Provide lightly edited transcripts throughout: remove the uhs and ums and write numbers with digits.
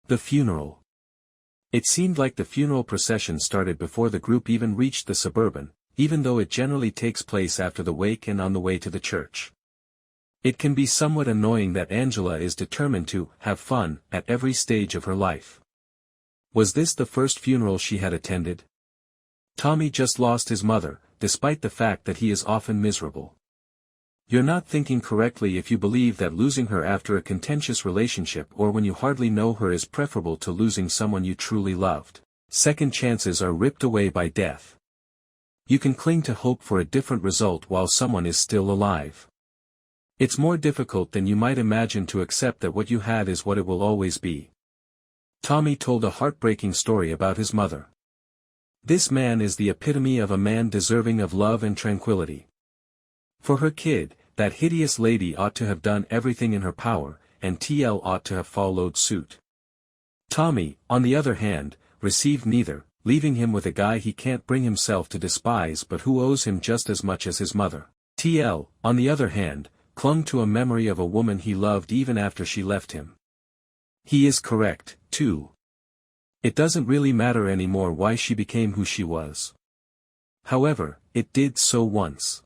The funeral. It seemed like the funeral procession started before the group even reached the Suburban, even though it generally takes place after the wake and on the way to the church. It can be somewhat annoying that Angela is determined to have fun at every stage of her life. Was this the first funeral she had attended? Tommy just lost his mother, despite the fact that he is often miserable. You're not thinking correctly if you believe that losing her after a contentious relationship or when you hardly know her is preferable to losing someone you truly loved. Second chances are ripped away by death. You can cling to hope for a different result while someone is still alive. It's more difficult than you might imagine to accept that what you had is what it will always be. Tommy told a heartbreaking story about his mother. This man is the epitome of a man deserving of love and tranquility. For her kid, that hideous lady ought to have done everything in her power, and TL ought to have followed suit. Tommy, on the other hand, received neither, leaving him with a guy he can't bring himself to despise but who owes him just as much as his mother. TL, on the other hand, clung to a memory of a woman he loved even after she left him. He is correct, too. It doesn't really matter anymore why she became who she was. However, it did so once.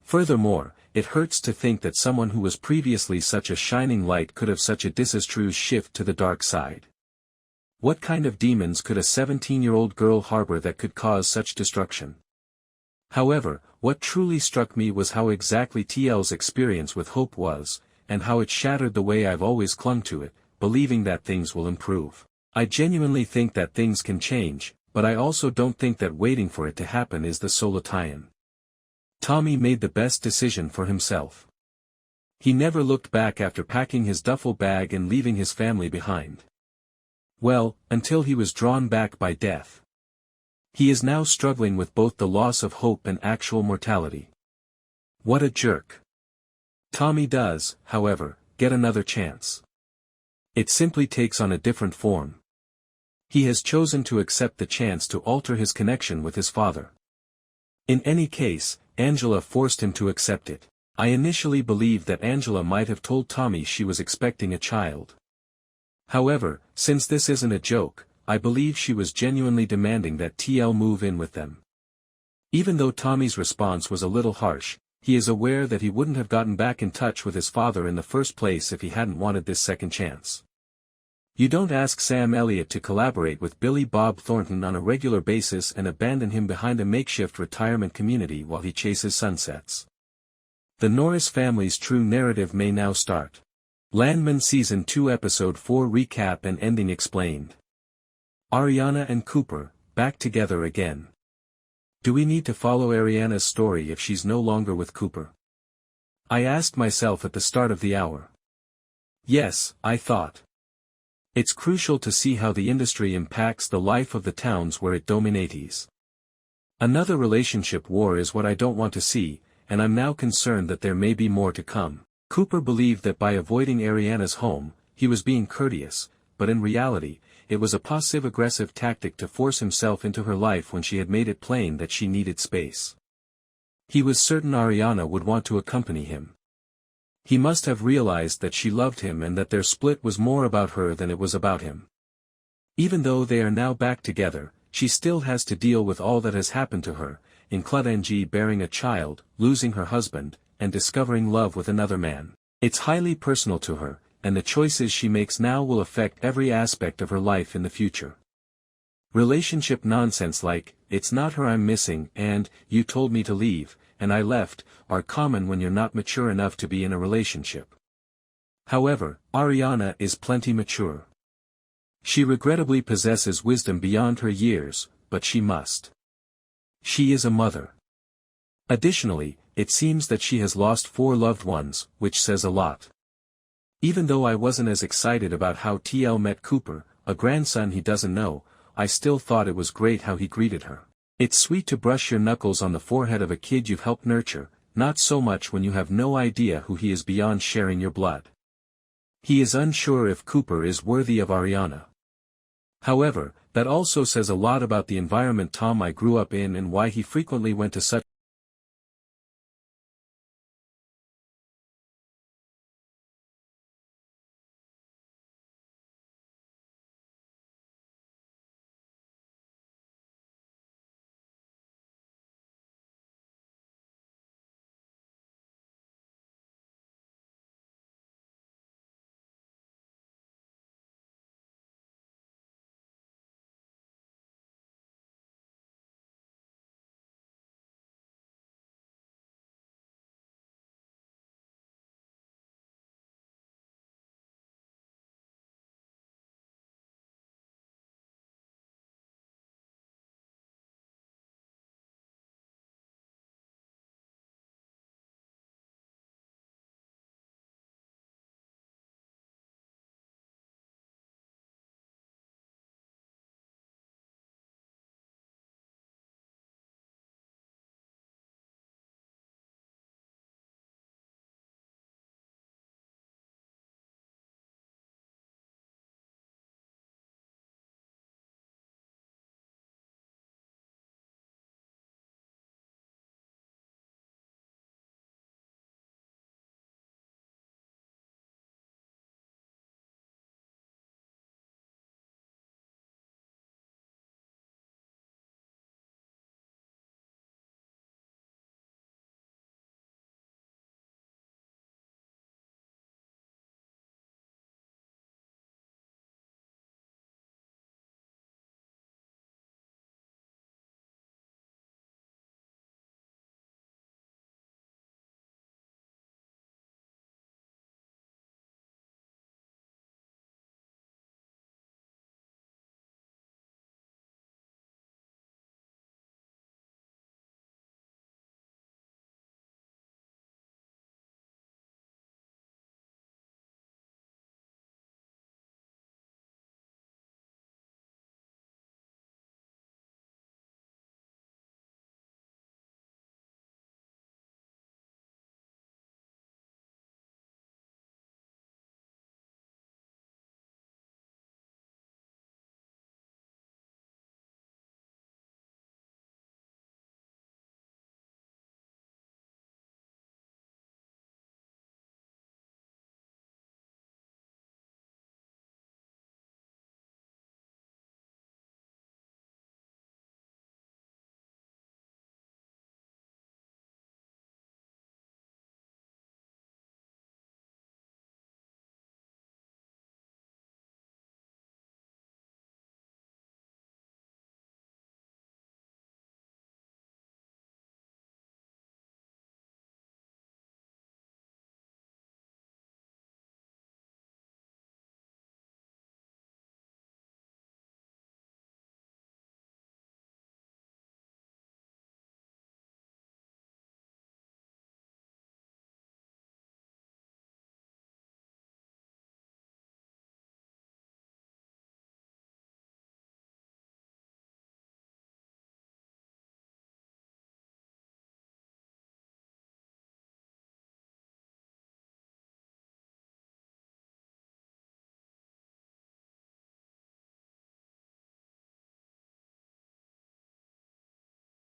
Furthermore, it hurts to think that someone who was previously such a shining light could have such a disastrous shift to the dark side. What kind of demons could a 17-year-old girl harbor that could cause such destruction? However, what truly struck me was how exactly TL's experience with hope was, and how it shattered the way I've always clung to it, believing that things will improve. I genuinely think that things can change, but I also don't think that waiting for it to happen is the solution. Tommy made the best decision for himself. He never looked back after packing his duffel bag and leaving his family behind. Well, until he was drawn back by death. He is now struggling with both the loss of hope and actual mortality. What a jerk. Tommy does, however, get another chance. It simply takes on a different form. He has chosen to accept the chance to alter his connection with his father. In any case, Angela forced him to accept it. I initially believed that Angela might have told Tommy she was expecting a child. However, since this isn't a joke, I believe she was genuinely demanding that TL move in with them. Even though Tommy's response was a little harsh, he is aware that he wouldn't have gotten back in touch with his father in the first place if he hadn't wanted this second chance. You don't ask Sam Elliott to collaborate with Billy Bob Thornton on a regular basis and abandon him behind a makeshift retirement community while he chases sunsets. The Norris family's true narrative may now start. Landman Season 2 Episode 4 Recap and Ending Explained. Ariana and Cooper, back together again. Do we need to follow Ariana's story if she's no longer with Cooper? I asked myself at the start of the hour. Yes, I thought. It's crucial to see how the industry impacts the life of the towns where it dominates. Another relationship war is what I don't want to see, and I'm now concerned that there may be more to come. Cooper believed that by avoiding Ariana's home, he was being courteous, but in reality, it was a passive-aggressive tactic to force himself into her life when she had made it plain that she needed space. He was certain Ariana would want to accompany him. He must have realized that she loved him and that their split was more about her than it was about him. Even though they are now back together, she still has to deal with all that has happened to her, including bearing a child, losing her husband, and discovering love with another man. It's highly personal to her, and the choices she makes now will affect every aspect of her life in the future. Relationship nonsense like, "It's not her I'm missing," and "You told me to leave, and I left," are common when you're not mature enough to be in a relationship. However, Ariana is plenty mature. She regrettably possesses wisdom beyond her years, but she must. She is a mother. Additionally, it seems that she has lost 4 loved ones, which says a lot. Even though I wasn't as excited about how TL met Cooper, a grandson he doesn't know, I still thought it was great how he greeted her. It's sweet to brush your knuckles on the forehead of a kid you've helped nurture, not so much when you have no idea who he is beyond sharing your blood. He is unsure if Cooper is worthy of Ariana. However, that also says a lot about the environment Tom I grew up in and why he frequently went to such